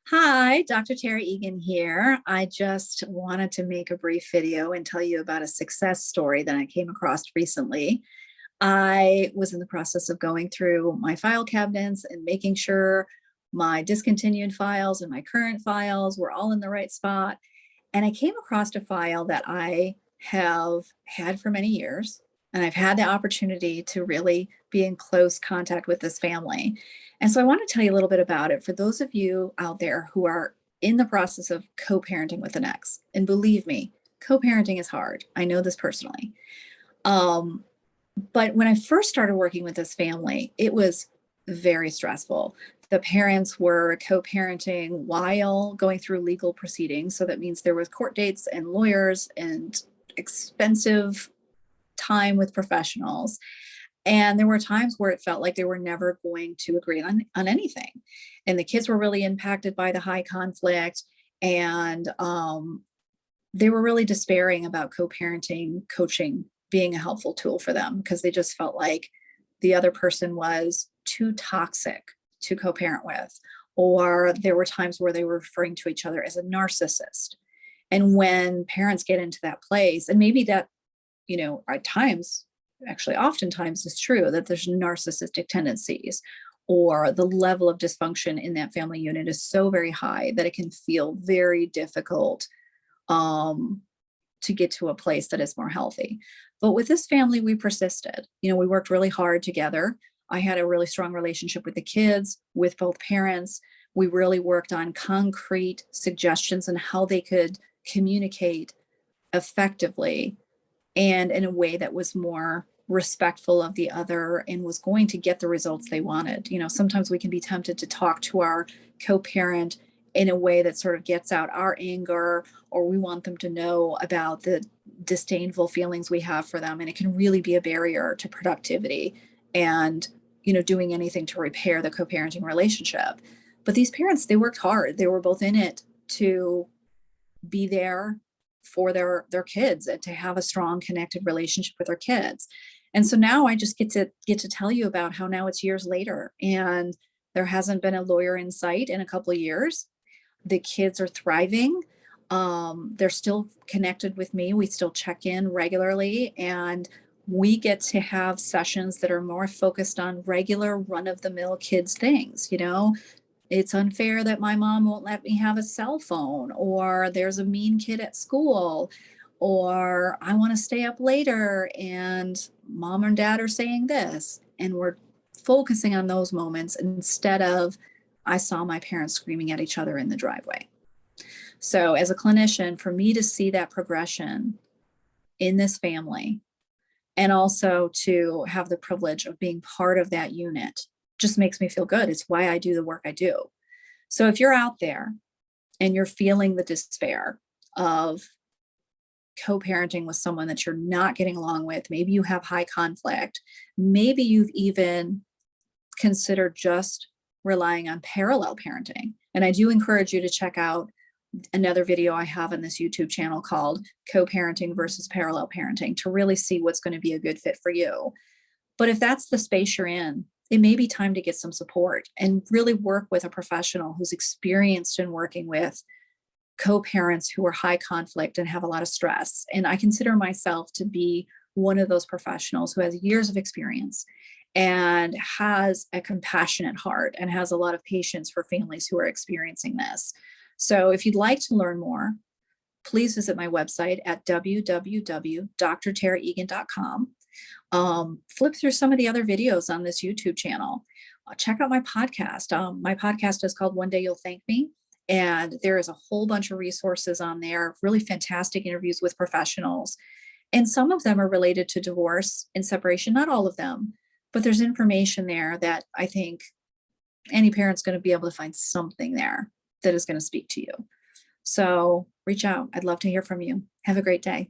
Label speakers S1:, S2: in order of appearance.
S1: Hi, Dr. Tara Egan here. I just wanted to make a brief video and tell you about a success story that I came across recently. I was in the process of going through my file cabinets and making sure my discontinued files and my current files were all in the right spot. And I came across a file that I have had for many years. And I've had the opportunity to really be in close contact with this family. And so I want to tell you a little bit about it for those of you out there who are in the process of co parenting with an ex. And believe me, co parenting is hard. I know this personally. Um, but when I first started working with this family, it was very stressful. The parents were co-parenting while going through legal proceedings. So that means there was court dates and lawyers and expensive time with professionals. And there were times where it felt like they were never going to agree on anything. And the kids were really impacted by the high conflict. And they were really despairing about co-parenting coaching being a helpful tool for them because they just felt like the other person was too toxic to co-parent with, or there were times where they were referring to each other as a narcissist. And when parents get into that place, and maybe that, at times, actually oftentimes it's true that there's narcissistic tendencies, or the level of dysfunction in that family unit is so very high that it can feel very difficult to get to a place that is more healthy. But with this family, we persisted. We worked really hard together. I had a really strong relationship with the kids, with both parents. We really worked on concrete suggestions on how they could communicate effectively and in a way that was more respectful of the other and was going to get the results they wanted. Sometimes we can be tempted to talk to our co-parent in a way that sort of gets out our anger, or we want them to know about the disdainful feelings we have for them. And it can really be a barrier to productivity and, doing anything to repair the co-parenting relationship. But these parents, they worked hard. They were both in it to be there for their kids and to have a strong connected relationship with their kids. And so now I just get to tell you about how now it's years later and there hasn't been a lawyer in sight in a couple of years. The kids are thriving. They're still connected with me. We still check in regularly, and we get to have sessions that are more focused on regular run-of-the-mill kids things. It's unfair that my mom won't let me have a cell phone, or there's a mean kid at school, or I want to stay up later and mom and dad are saying this. And we're focusing on those moments instead of I saw my parents screaming at each other in the driveway. So as a clinician, for me to see that progression in this family, and also to have the privilege of being part of that unit, just makes me feel good. It's why I do the work I do. So if you're out there and you're feeling the despair of co-parenting with someone that you're not getting along with, maybe you have high conflict, maybe you've even considered just relying on parallel parenting. And I do encourage you to check out another video I have on this YouTube channel called Co-parenting versus parallel parenting to really see what's going to be a good fit for you. But if that's the space you're in, it may be time to get some support and really work with a professional who's experienced in working with co-parents who are high conflict and have a lot of stress. And I consider myself to be one of those professionals who has years of experience and has a compassionate heart and has a lot of patience for families who are experiencing this. So if you'd like to learn more, please visit my website at www.drtaraegan.com. Flip through some of the other videos on this YouTube channel. Check out my podcast. My podcast is called One Day You'll Thank Me. And there is a whole bunch of resources on there, really fantastic interviews with professionals. And some of them are related to divorce and separation, not all of them, but there's information there that I think any parent's going to be able to find something there that is going to speak to you. So reach out. I'd love to hear from you. Have a great day.